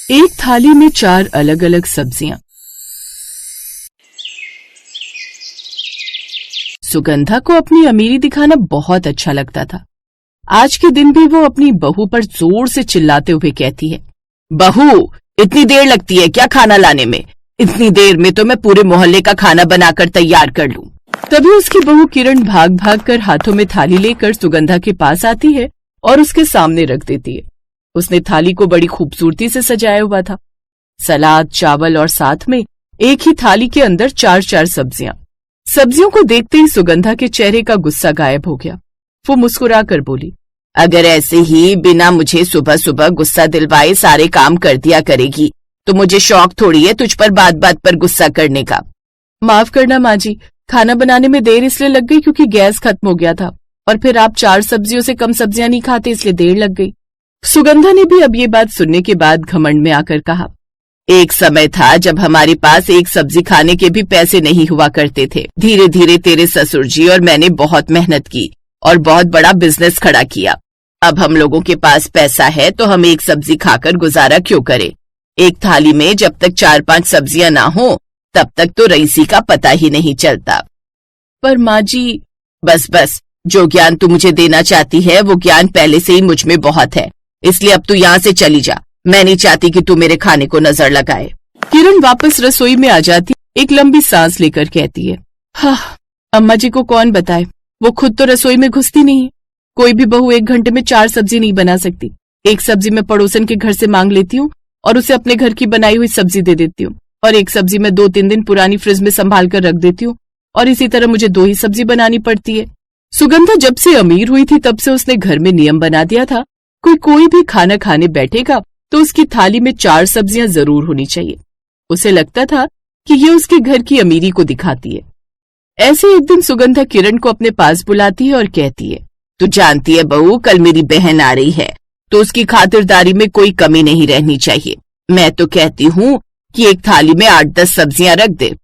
एक थाली में 4 अलग अलग सब्जियां। सुगंधा को अपनी अमीरी दिखाना बहुत अच्छा लगता था। आज के दिन भी वो अपनी बहू पर जोर से चिल्लाते हुए कहती है, बहू, इतनी देर लगती है क्या खाना लाने में? इतनी देर में तो मैं पूरे मोहल्ले का खाना बनाकर तैयार कर लूं। तभी उसकी बहू किरण भाग भाग कर हाथों में थाली लेकर सुगंधा के पास आती है और उसके सामने रख देती है। उसने थाली को बड़ी खूबसूरती से सजाया हुआ था। सलाद, चावल और साथ में एक ही थाली के अंदर 4-4 सब्जियां। सब्जियों को देखते ही सुगंधा के चेहरे का गुस्सा गायब हो गया। वो मुस्कुरा कर बोली, अगर ऐसे ही बिना मुझे सुबह सुबह गुस्सा दिलवाए सारे काम कर दिया करेगी तो मुझे शौक थोड़ी है तुझ पर बात बात पर गुस्सा करने का। माफ करना माँ जी, खाना बनाने में देर इसलिए लग गई क्योंकि गैस खत्म हो गया था और फिर आप 4 सब्जियों से कम सब्जियां नहीं खाते इसलिए देर लग गई। सुगंधा ने भी अब ये बात सुनने के बाद घमंड में आकर कहा, एक समय था जब हमारे पास एक सब्जी खाने के भी पैसे नहीं हुआ करते थे। धीरे धीरे तेरे ससुर जी और मैंने बहुत मेहनत की और बहुत बड़ा बिजनेस खड़ा किया। अब हम लोगों के पास पैसा है तो हम एक सब्जी खाकर गुजारा क्यों करें? एक थाली में जब तक 4-5 सब्जियां ना हो तब तक तो रईसी का पता ही नहीं चलता। पर माँ जी, बस, जो ज्ञान तू मुझे देना चाहती है वो ज्ञान पहले से ही मुझ में बहुत है, इसलिए अब तू यहाँ से चली जा। मैं नहीं चाहती कि तू मेरे खाने को नजर लगाए। किरण वापस रसोई में आ जाती, एक लंबी सांस लेकर कहती है, हाँ, अम्मा जी को कौन बताए, वो खुद तो रसोई में घुसती नहीं है। कोई भी बहू 1 घंटे में 4 सब्जी नहीं बना सकती। एक सब्जी मैं पड़ोसन के घर से मांग लेती हूँ और उसे अपने घर की बनाई हुई सब्जी दे देती हूँ, और एक सब्जी मैं 2-3 दिन पुरानी फ्रिज में संभाल कर रख देती हूँ, और इसी तरह मुझे 2 ही सब्जी बनानी पड़ती है। सुगंधा जब से अमीर हुई थी तब से उसने घर में नियम बना दिया था, कोई भी खाना खाने बैठेगा तो उसकी थाली में 4 सब्जियां जरूर होनी चाहिए। उसे लगता था कि ये उसके घर की अमीरी को दिखाती है। ऐसे एक दिन सुगंधा किरण को अपने पास बुलाती है और कहती है, तू जानती है बहू, कल मेरी बहन आ रही है तो उसकी खातिरदारी में कोई कमी नहीं रहनी चाहिए। मैं तो कहती हूँ कि एक थाली में 8-10 सब्जियां रख दे।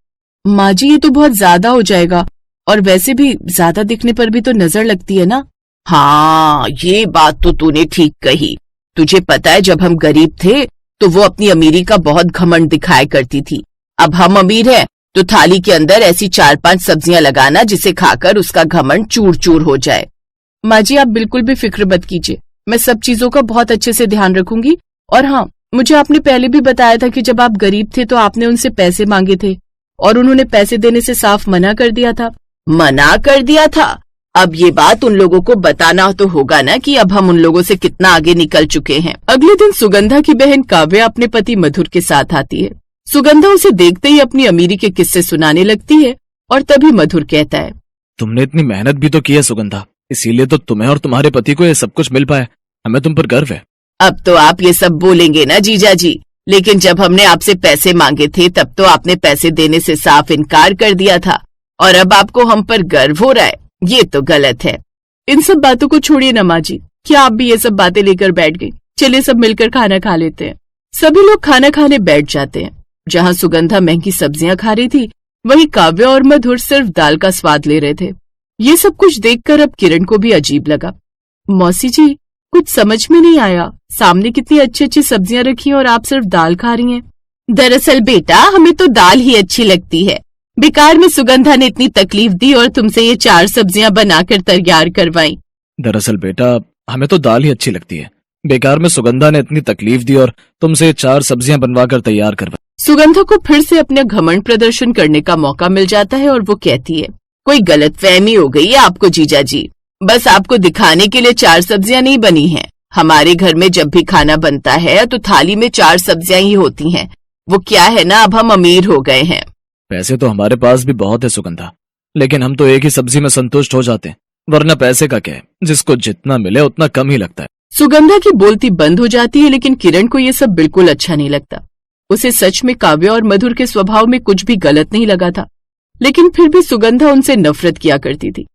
माँ जी, ये तो बहुत ज्यादा हो जाएगा, और वैसे भी ज्यादा दिखने पर भी तो नजर लगती है ना। हाँ, ये बात तो तूने ठीक कही। तुझे पता है जब हम गरीब थे तो वो अपनी अमीरी का बहुत घमंड दिखाया करती थी। अब हम अमीर हैं तो थाली के अंदर ऐसी 4-5 सब्जियां लगाना जिसे खाकर उसका घमंड चूर चूर हो जाए। माँ जी, आप बिल्कुल भी फिक्र मत कीजिए, मैं सब चीजों का बहुत अच्छे से ध्यान रखूंगी। और हाँ, मुझे आपने पहले भी बताया था कि जब आप गरीब थे तो आपने उनसे पैसे मांगे थे और उन्होंने पैसे देने से साफ मना कर दिया था। मना कर दिया था? अब ये बात उन लोगों को बताना तो होगा ना कि अब हम उन लोगों से कितना आगे निकल चुके हैं। अगले दिन सुगंधा की बहन काव्या अपने पति मधुर के साथ आती है। सुगंधा उसे देखते ही अपनी अमीरी के किस्से सुनाने लगती है और तभी मधुर कहता है, तुमने इतनी मेहनत भी तो की है सुगंधा, इसीलिए तो तुम्हें और तुम्हारे पति को ये सब कुछ मिल पाया। हमें तुम पर गर्व है। अब तो आप ये सब बोलेंगे ना जीजा जी, लेकिन जब हमने आपसे पैसे मांगे थे तब तो आपने पैसे देने से साफ इनकार कर दिया था, और अब आपको हम पर गर्व हो रहा है, ये तो गलत है। इन सब बातों को छोड़िए ना माँ जी, क्या आप भी ये सब बातें लेकर बैठ गई? चलिए सब मिलकर खाना खा लेते हैं। सभी लोग खाना खाने बैठ जाते हैं। जहाँ सुगंधा महंगी सब्जियां खा रही थी, वहीं काव्या और मधुर सिर्फ दाल का स्वाद ले रहे थे। ये सब कुछ देखकर अब किरण को भी अजीब लगा। मौसी जी, कुछ समझ में नहीं आया, सामने कितनी अच्छी अच्छी सब्जियां रखी हैं और आप सिर्फ दाल खा रही हैं। दरअसल बेटा, हमें तो दाल ही अच्छी लगती है। बेकार में सुगंधा ने इतनी तकलीफ दी और तुमसे ये 4 सब्जियां बनाकर तैयार करवाई। दरअसल बेटा, हमें तो दाल ही अच्छी लगती है। बेकार में सुगंधा ने इतनी तकलीफ दी और तुमसे 4 सब्जियां बनवाकर तैयार करवाई। सुगंधा को फिर से अपना घमंड प्रदर्शन करने का मौका मिल जाता है और वो कहती है, कोई गलतफहमी हो गई है आपको जीजा जी। बस आपको दिखाने के लिए 4 सब्जियां नहीं बनी हैं। हमारे घर में जब भी खाना बनता है तो थाली में 4 सब्जियां ही होती हैं। वो क्या है ना, अब हम अमीर हो गए हैं। पैसे तो हमारे पास भी बहुत है सुगंधा, लेकिन हम तो एक ही सब्जी में संतुष्ट हो जाते हैं, वरना पैसे का क्या है, जिसको जितना मिले उतना कम ही लगता है। सुगंधा की बोलती बंद हो जाती है, लेकिन किरण को ये सब बिल्कुल अच्छा नहीं लगता। उसे सच में काव्या और मधुर के स्वभाव में कुछ भी गलत नहीं लगा था, लेकिन फिर भी सुगंधा उनसे नफरत किया करती थी।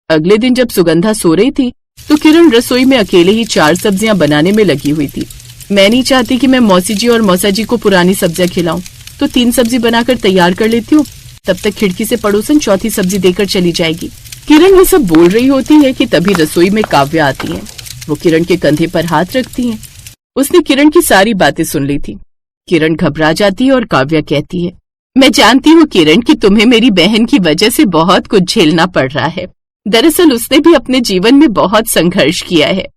अगले दिन जब सुगंधा सो रही थी तो किरण रसोई में अकेले ही 4 सब्जियां बनाने में लगी हुई थी। मैं नहीं चाहती कि मैं मौसी जी और मौसा जी को पुरानी सब्जियां खिलाऊं, तो 3 सब्जी बनाकर तैयार कर लेती हूँ। तब तक खिड़की से पड़ोसन 4थी सब्जी देकर चली जाएगी। किरण ये सब बोल रही होती है कि तभी रसोई में काव्या आती है। वो किरण के कंधे पर हाथ रखती है। उसने किरण की सारी बातें सुन ली थी। किरण घबरा जाती है और काव्या कहती है, मैं जानती हूँ किरण कि तुम्हें मेरी बहन की वजह से बहुत कुछ झेलना पड़ रहा है। दरअसल उसने भी अपने जीवन में बहुत संघर्ष किया है।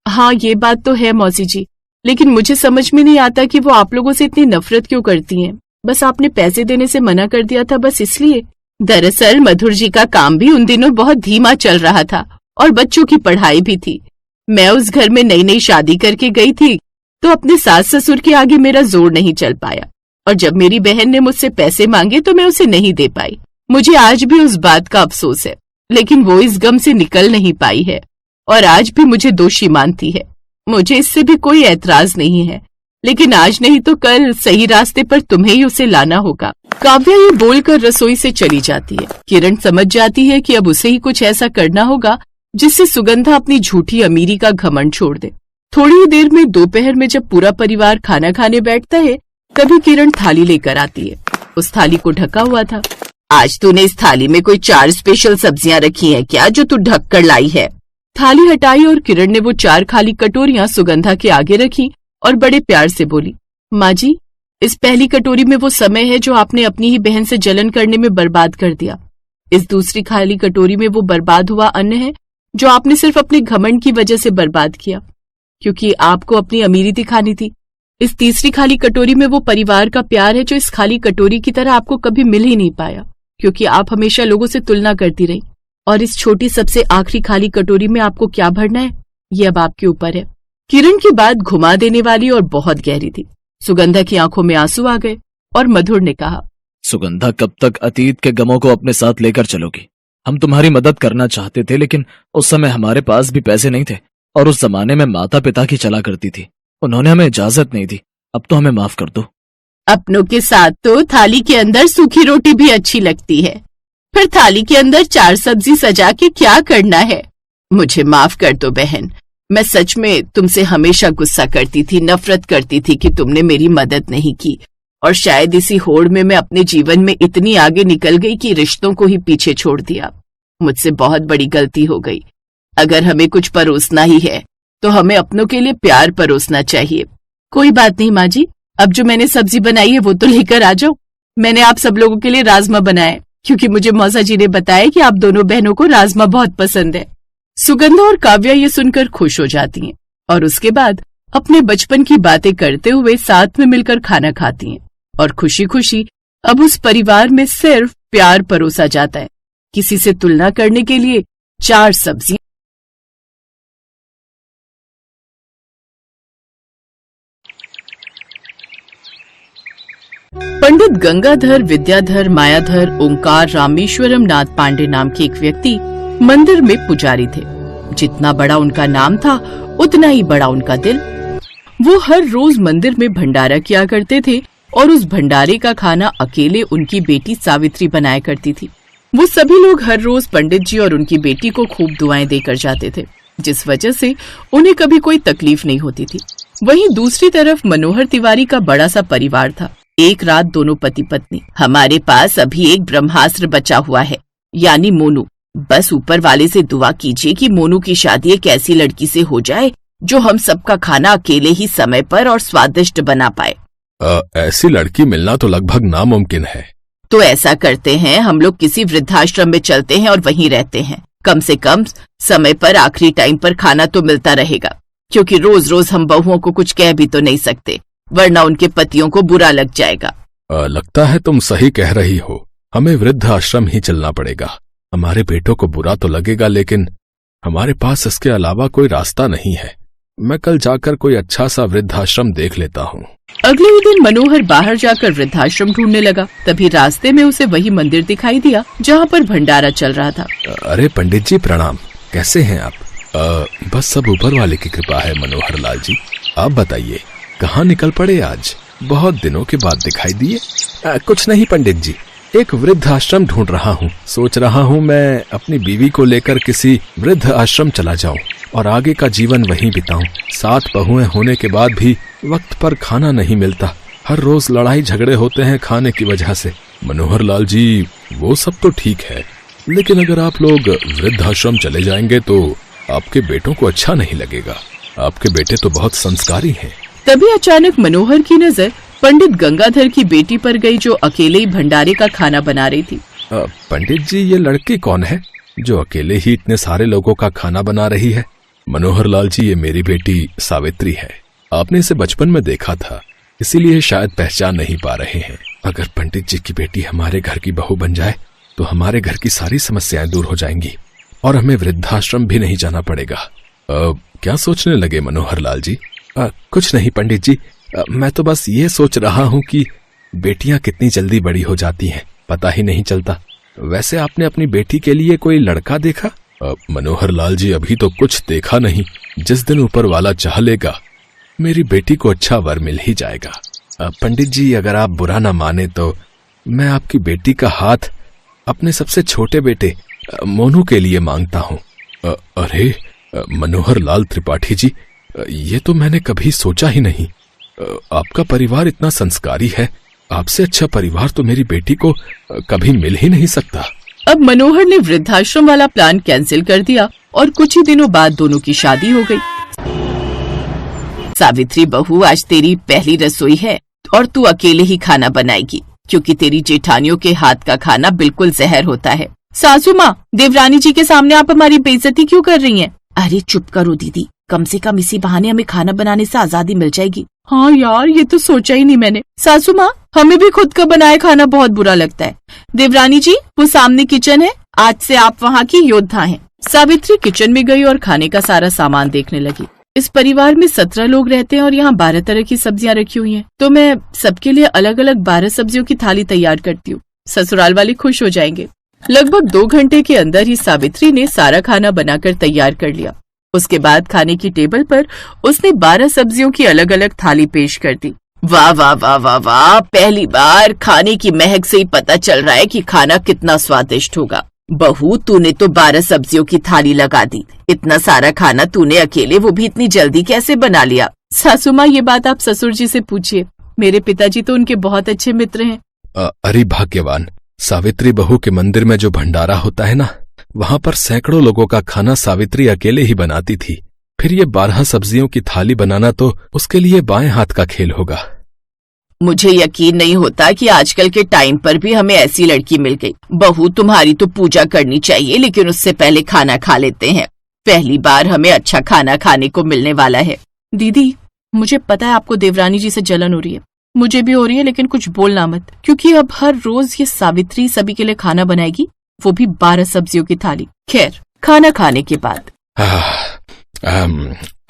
हाँ, ये बात तो है मौसी जी, लेकिन मुझे समझ में नहीं आता कि वो आप लोगों से इतनी नफरत क्यों करती हैं। बस आपने पैसे देने से मना कर दिया था, बस इसलिए। दरअसल मधुर जी का काम भी उन दिनों बहुत धीमा चल रहा था और बच्चों की पढ़ाई भी थी। मैं उस घर में नई नई शादी करके गई थी तो अपने सास ससुर के आगे मेरा जोर नहीं चल पाया, और जब मेरी बहन ने मुझसे पैसे मांगे तो मैं उसे नहीं दे पाई। मुझे आज भी उस बात का अफसोस है, लेकिन वो इस गम से निकल नहीं पाई है और आज भी मुझे दोषी मानती है। मुझे इससे भी कोई ऐतराज नहीं है, लेकिन आज नहीं तो कल सही रास्ते पर तुम्हें ही उसे लाना होगा। काव्या ये बोलकर रसोई से चली जाती है। किरण समझ जाती है कि अब उसे ही कुछ ऐसा करना होगा जिससे सुगंधा अपनी झूठी अमीरी का घमंड छोड़ दे। थोड़ी ही देर में दोपहर में जब पूरा परिवार खाना खाने बैठता है, तभी किरण थाली लेकर आती है। उस थाली को ढका हुआ था। आज तूने इस थाली में कोई 4 स्पेशल सब्जियां रखी हैं क्या, जो तू ढक कर लाई है? थाली हटाई और किरण ने वो 4 खाली कटोरियां सुगंधा के आगे रखी और बड़े प्यार से बोली, माँ जी, इस पहली कटोरी में वो समय है जो आपने अपनी ही बहन से जलन करने में बर्बाद कर दिया। इस दूसरी खाली कटोरी में वो बर्बाद हुआ अन्न है जो आपने सिर्फ अपने घमंड की वजह से बर्बाद किया, क्योंकि आपको अपनी अमीरी दिखानी थी। इस तीसरी खाली कटोरी में वो परिवार का प्यार है जो इस खाली कटोरी की तरह आपको कभी मिल ही नहीं पाया, क्योंकि आप हमेशा लोगों से तुलना करती रही। और इस छोटी सबसे आखिरी खाली कटोरी में आपको क्या भरना है, ये अब आपके ऊपर है। किरण की बात घुमा देने वाली और बहुत गहरी थी। सुगंधा की आंखों में आंसू आ गए और मधुर ने कहा, सुगंधा, कब तक अतीत के गमों को अपने साथ लेकर चलोगी? हम तुम्हारी मदद करना चाहते थे, लेकिन उस समय हमारे पास भी पैसे नहीं थे, और उस जमाने में माता पिता की चला करती थी। उन्होंने हमें इजाजत नहीं दी। अब तो हमें माफ कर दो। अपनों के साथ तो थाली के अंदर सूखी रोटी भी अच्छी लगती है, फिर थाली के अंदर 4 सब्जी सजा के क्या करना है? मुझे माफ कर दो बहन, मैं सच में तुमसे हमेशा गुस्सा करती थी, नफरत करती थी कि तुमने मेरी मदद नहीं की, और शायद इसी होड़ में मैं अपने जीवन में इतनी आगे निकल गई कि रिश्तों को ही पीछे छोड़ दिया। मुझसे बहुत बड़ी गलती हो गई। अगर हमें कुछ परोसना ही है तो हमें अपनों के लिए प्यार परोसना चाहिए। कोई बात नहीं माँ जी, अब जो मैंने सब्जी बनाई है वो तो लेकर आ जाओ। मैंने आप सब लोगों के लिए राजमा बनाए, क्योंकि मुझे मौसा जी ने बताया कि आप दोनों बहनों को राजमा बहुत पसंद है। सुगंधा और काव्या ये सुनकर खुश हो जाती हैं और उसके बाद अपने बचपन की बातें करते हुए साथ में मिलकर खाना खाती हैं, और खुशी खुशी अब उस परिवार में सिर्फ प्यार परोसा जाता है, किसी से तुलना करने के लिए 4 सब्जियां। पंडित गंगाधर विद्याधर मायाधर ओंकार रामेश्वरम नाथ पांडे नाम के एक व्यक्ति मंदिर में पुजारी थे। जितना बड़ा उनका नाम था उतना ही बड़ा उनका दिल। वो हर रोज मंदिर में भंडारा किया करते थे और उस भंडारे का खाना अकेले उनकी बेटी सावित्री बनाया करती थी। वो सभी लोग हर रोज पंडित जी और उनकी बेटी को खूब दुआएं देकर जाते थे, जिस वजह से उन्हें कभी कोई तकलीफ नहीं होती थी। वहीं दूसरी तरफ मनोहर तिवारी का बड़ा सा परिवार था। एक रात दोनों पति पत्नी, हमारे पास अभी एक ब्रह्मास्त्र बचा हुआ है, यानी मोनू। बस ऊपर वाले से दुआ कीजिए कि मोनू की शादी एक ऐसी लड़की से हो जाए जो हम सबका खाना अकेले ही समय पर और स्वादिष्ट बना पाए। ऐसी लड़की मिलना तो लगभग नामुमकिन है। तो ऐसा करते हैं, हम लोग किसी वृद्धाश्रम में चलते हैं और वहीं रहते हैं। कम से कम समय पर आखिरी टाइम पर खाना तो मिलता रहेगा, क्योंकि रोज रोज हम बहुओं को कुछ कह भी तो नहीं सकते, वरना उनके पतियों को बुरा लग जाएगा। लगता है तुम सही कह रही हो, हमें वृद्ध आश्रम ही चलना पड़ेगा। हमारे बेटों को बुरा तो लगेगा, लेकिन हमारे पास इसके अलावा कोई रास्ता नहीं है। मैं कल जाकर कोई अच्छा सा वृद्धाश्रम देख लेता हूँ। अगले ही दिन मनोहर बाहर जाकर वृद्धाश्रम ढूंढने लगा। तभी रास्ते में उसे वही मंदिर दिखाई दिया जहाँ पर भंडारा चल रहा था। अरे पंडित जी प्रणाम, कैसे हैं आप? बस सब ऊपर वाले की कृपा है मनोहर लाल जी। आप बताइए कहाँ निकल पड़े आज? बहुत दिनों के बाद दिखाई दिए। कुछ नहीं पंडित जी, एक वृद्ध आश्रम ढूंढ रहा हूँ। सोच रहा हूँ मैं अपनी बीवी को लेकर किसी वृद्ध आश्रम चला जाऊँ और आगे का जीवन वहीं बिताऊं। 7 बहुएं होने के बाद भी वक्त पर खाना नहीं मिलता। हर रोज लड़ाई झगड़े होते हैं खाने की वजह से। मनोहर लाल जी वो सब तो ठीक है, लेकिन अगर आप लोग वृद्ध आश्रम चले जाएंगे तो आपके बेटों को अच्छा नहीं लगेगा। आपके बेटे तो बहुत संस्कारी हैं। तभी अचानक मनोहर की नजर पंडित गंगाधर की बेटी पर गई जो अकेले ही भंडारे का खाना बना रही थी। पंडित जी, ये लड़की कौन है जो अकेले ही इतने सारे लोगों का खाना बना रही है? मनोहर लाल जी, ये मेरी बेटी सावित्री है। आपने इसे बचपन में देखा था, इसीलिए शायद पहचान नहीं पा रहे हैं। अगर पंडित जी की बेटी हमारे घर की बहू बन जाए तो हमारे घर की सारी समस्याएं दूर हो जाएंगी और हमें वृद्धाश्रम भी नहीं जाना पड़ेगा। क्या सोचने लगे मनोहर लाल जी? कुछ नहीं पंडित जी, मैं तो बस ये सोच रहा हूँ कि बेटियां कितनी जल्दी बड़ी हो जाती हैं, पता ही नहीं चलता। वैसे आपने अपनी बेटी के लिए कोई लड़का देखा? मनोहर लाल जी, अभी तो कुछ देखा नहीं। जिस दिन ऊपर वाला चाह लेगा मेरी बेटी को अच्छा वर मिल ही जाएगा। पंडित जी, अगर आप बुरा ना माने तो मैं आपकी बेटी का हाथ अपने सबसे छोटे बेटे मोनू के लिए मांगता हूँ। अरे मनोहर लाल त्रिपाठी जी, ये तो मैंने कभी सोचा ही नहीं। आपका परिवार इतना संस्कारी है, आपसे अच्छा परिवार तो मेरी बेटी को कभी मिल ही नहीं सकता। अब मनोहर ने वृद्धाश्रम वाला प्लान कैंसिल कर दिया और कुछ ही दिनों बाद दोनों की शादी हो गई। सावित्री बहू, आज तेरी पहली रसोई है और तू अकेले ही खाना बनाएगी, क्योंकि तेरी जेठानियों के हाथ का खाना बिल्कुल जहर होता है। सासू माँ, देवरानी जी के सामने आप हमारी बेइज्जती क्यों कर रही हैं? अरे चुप करो दीदी, कम से कम इसी बहाने हमें खाना बनाने से आजादी मिल जाएगी। हाँ यार, ये तो सोचा ही नहीं मैंने। सासू माँ, हमें भी खुद का बनाया खाना बहुत बुरा लगता है। देवरानी जी, वो सामने किचन है, आज से आप वहाँ की योद्धा हैं। सावित्री किचन में गई और खाने का सारा सामान देखने लगी। इस परिवार में 17 लोग रहते हैं और यहाँ 12 तरह की सब्जियां रखी हुई हैं, तो मैं सबके लिए अलग अलग 12 सब्जियों की थाली तैयार करती हूँ। ससुराल वाले खुश हो जाएंगे। लगभग 2 घंटे के अंदर ही सावित्री ने सारा खाना बनाकर तैयार कर लिया। उसके बाद खाने की टेबल पर उसने 12 सब्जियों की अलग अलग थाली पेश कर दी। वाह वाह वाह वाह वाह, पहली बार खाने की महक से ही पता चल रहा है कि खाना कितना स्वादिष्ट होगा। बहू, तूने तो 12 सब्जियों की थाली लगा दी। इतना सारा खाना तूने अकेले, वो भी इतनी जल्दी कैसे बना लिया? सासू माँ, ये बात आप ससुर जी से पूछिए, मेरे पिताजी तो उनके बहुत अच्छे मित्र हैं। अरे भाग्यवान, सावित्री बहू के मंदिर में जो भंडारा होता है ना, वहाँ पर सैकड़ों लोगों का खाना सावित्री अकेले ही बनाती थी। फिर ये 12 सब्जियों की थाली बनाना तो उसके लिए बाएं हाथ का खेल होगा। मुझे यकीन नहीं होता कि आजकल के टाइम पर भी हमें ऐसी लड़की मिल गई। बहू, तुम्हारी तो पूजा करनी चाहिए, लेकिन उससे पहले खाना खा लेते हैं। पहली बार हमें अच्छा खाना खाने को मिलने वाला है। दीदी, मुझे पता है आपको देवरानी जी से जलन हो रही है, मुझे भी हो रही है, लेकिन कुछ बोलना मत, क्योंकि अब हर रोज ये सावित्री सभी के लिए खाना बनाएगी, वो भी 12 सब्जियों की थाली। खैर, खाना खाने के बाद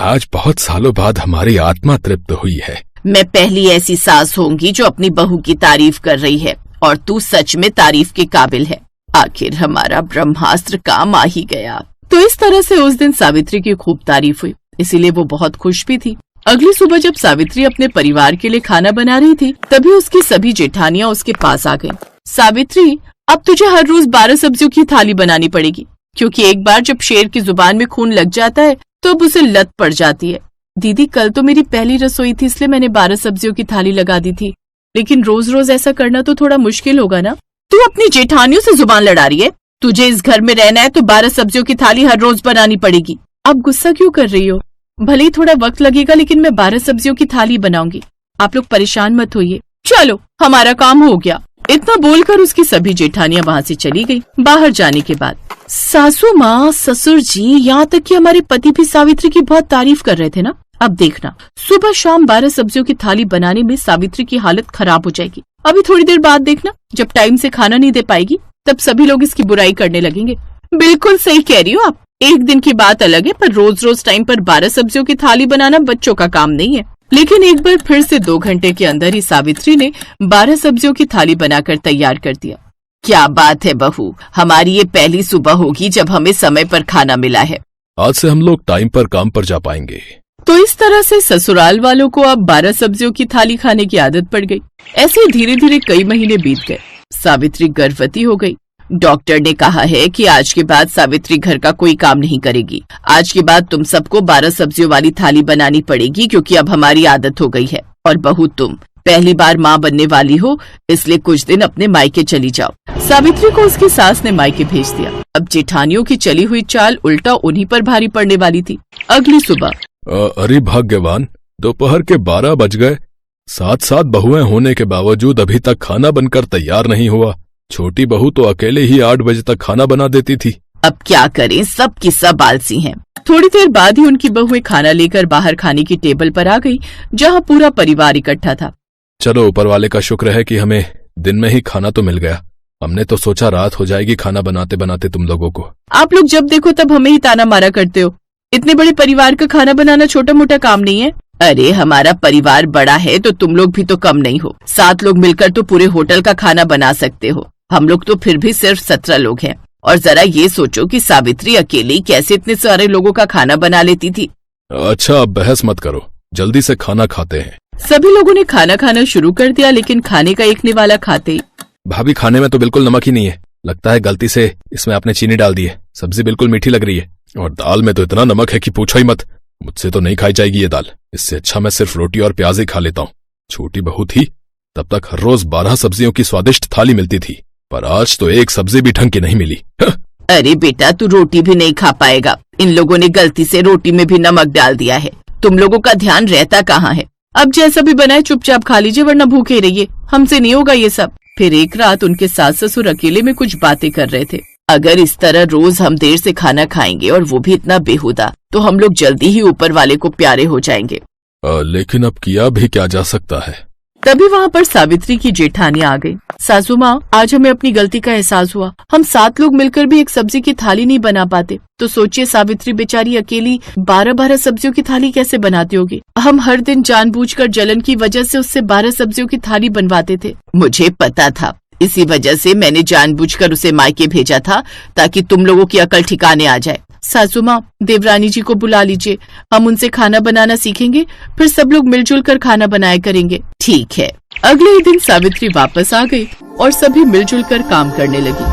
आज बहुत सालों बाद हमारी आत्मा तृप्त हुई है। मैं पहली ऐसी सास होंगी जो अपनी बहू की तारीफ कर रही है, और तू सच में तारीफ के काबिल है। आखिर हमारा ब्रह्मास्त्र काम आ ही गया। तो इस तरह से उस दिन सावित्री की खूब तारीफ हुई, इसीलिए वो बहुत खुश भी थी। अगली सुबह जब सावित्री अपने परिवार के लिए खाना बना रही थी, तभी उसकी सभी जेठानियां उसके पास आ गईं। सावित्री, अब तुझे हर रोज 12 सब्जियों की थाली बनानी पड़ेगी, क्योंकि एक बार जब शेर की जुबान में खून लग जाता है तो अब उसे लत पड़ जाती है। दीदी, कल तो मेरी पहली रसोई थी, इसलिए मैंने 12 सब्जियों की थाली लगा दी थी, लेकिन रोज रोज ऐसा करना तो थोड़ा मुश्किल होगा ना। तू अपनी जेठानियों से जुबान लड़ा रही है? तुझे इस घर में रहना है तो 12 सब्जियों की थाली हर रोज बनानी पड़ेगी। आप गुस्सा क्यों कर रही हो? भले ही थोड़ा वक्त लगेगा, लेकिन मैं 12 सब्जियों की थाली बनाऊंगी। आप लोग परेशान मत होइए। चलो, हमारा काम हो गया। इतना बोलकर उसकी सभी जेठानियां वहाँ से चली गई। बाहर जाने के बाद सासू माँ, ससुर जी, यहाँ तक कि हमारे पति भी सावित्री की बहुत तारीफ कर रहे थे ना। अब देखना, सुबह शाम 12 सब्जियों की थाली बनाने में सावित्री की हालत खराब हो जाएगी। अभी थोड़ी देर बाद देखना, जब टाइम से खाना नहीं दे पाएगी तब सभी लोग इसकी बुराई करने लगेंगे। बिल्कुल सही कह रही हो आप। एक दिन की बात अलग है, पर रोज रोज टाइम पर 12 सब्जियों की थाली बनाना बच्चों का काम नहीं है। लेकिन एक बार फिर से 2 घंटे के अंदर ही सावित्री ने 12 सब्जियों की थाली बनाकर तैयार कर दिया। क्या बात है बहू, हमारी ये पहली सुबह होगी जब हमें समय पर खाना मिला है। आज से हम लोग टाइम पर काम पर जा पाएंगे। तो इस तरह से ससुराल वालों को अब 12 सब्जियों की थाली खाने की आदत पड़ गई। ऐसे धीरे धीरे कई महीने बीत गए। सावित्री गर्भवती हो गई। डॉक्टर ने कहा है कि आज के बाद सावित्री घर का कोई काम नहीं करेगी। आज के बाद तुम सबको 12 सब्जियों वाली थाली बनानी पड़ेगी, क्योंकि अब हमारी आदत हो गई है। और बहू, तुम पहली बार माँ बनने वाली हो, इसलिए कुछ दिन अपने मायके चली जाओ। सावित्री को उसकी सास ने मायके भेज दिया। अब जेठानियों की चली हुई चाल उल्टा उन्हीं पर भारी पड़ने वाली थी। अगली सुबह अरे भाग्यवान, दोपहर के 12 बज गए साथ साथ बहुएं होने के बावजूद अभी तक खाना बनकर तैयार नहीं हुआ। छोटी बहू तो अकेले ही 8 बजे तक खाना बना देती थी। अब क्या करें, सब की सब आलसी हैं। थोड़ी देर बाद ही उनकी बहुएं खाना लेकर बाहर खाने की टेबल पर आ गई, जहां पूरा परिवार इकट्ठा था। चलो ऊपर वाले का शुक्र है कि हमें दिन में ही खाना तो मिल गया। हमने तो सोचा रात हो जाएगी खाना बनाते बनाते तुम लोगों को। आप लोग जब देखो तब हमें ही ताना मारा करते हो। इतने बड़े परिवार का खाना बनाना छोटा मोटा काम नहीं है। अरे हमारा परिवार बड़ा है तो तुम लोग भी तो कम नहीं हो। 7 लोग मिलकर तो पूरे होटल का खाना बना सकते हो। हम लोग तो फिर भी सिर्फ 17 लोग हैं। और जरा ये सोचो कि सावित्री अकेली कैसे इतने सारे लोगों का खाना बना लेती थी। अच्छा अब बहस मत करो, जल्दी से खाना खाते हैं। सभी लोगों ने खाना खाना शुरू कर दिया, लेकिन खाने का एक निवाला खाते ही, भाभी खाने में तो बिल्कुल नमक ही नहीं है। लगता है गलती से इसमें आपने चीनी डाल दी है। सब्जी बिल्कुल मीठी लग रही है और दाल में तो इतना नमक है कि पूछो ही मत। मुझसे तो नहीं खाई जाएगी ये दाल। इससे अच्छा मैं सिर्फ रोटी और प्याज ही खा लेता हूँ। छोटी बहू थी तब तक हर रोज 12 सब्जियों की स्वादिष्ट थाली मिलती थी, पर आज तो एक सब्जी भी ढंग की नहीं मिली। अरे बेटा तू रोटी भी नहीं खा पाएगा। इन लोगों ने गलती से रोटी में भी नमक डाल दिया है। तुम लोगों का ध्यान रहता कहाँ है। अब जैसा भी बनाए चुपचाप खा लीजिए, वरना भूखे रहिए। हमसे नहीं होगा ये सब। फिर एक रात उनके सास ससुर अकेले में कुछ बातें कर रहे थे। अगर इस तरह रोज हम देर से खाना खाएंगे और वो भी इतना बेहुदा, तो हम लोग जल्दी ही ऊपर वाले को प्यारे हो जाएंगे। लेकिन अब किया भी क्या जा सकता है। तभी वहाँ पर सावित्री की जेठानी आ गई। सासू माँ, आज हमें अपनी गलती का एहसास हुआ। हम 7 लोग मिलकर भी एक सब्जी की थाली नहीं बना पाते, तो सोचिए सावित्री बेचारी अकेली 12-12 सब्जियों की थाली कैसे बनाती होगी। हम हर दिन जानबूझकर जलन की वजह से उससे 12 सब्जियों की थाली बनवाते थे। मुझे पता था, इसी वजह से मैंने जानबूझकर उसे मायके भेजा था, ताकि तुम लोगों की अकल ठिकाने आ जाए। सासू माँ, देवरानी जी को बुला लीजिए। हम उनसे खाना बनाना सीखेंगे, फिर सब लोग मिलजुल कर खाना बनाया करेंगे। ठीक है। अगले ही दिन सावित्री वापस आ गई और सभी मिलजुल कर काम करने लगी।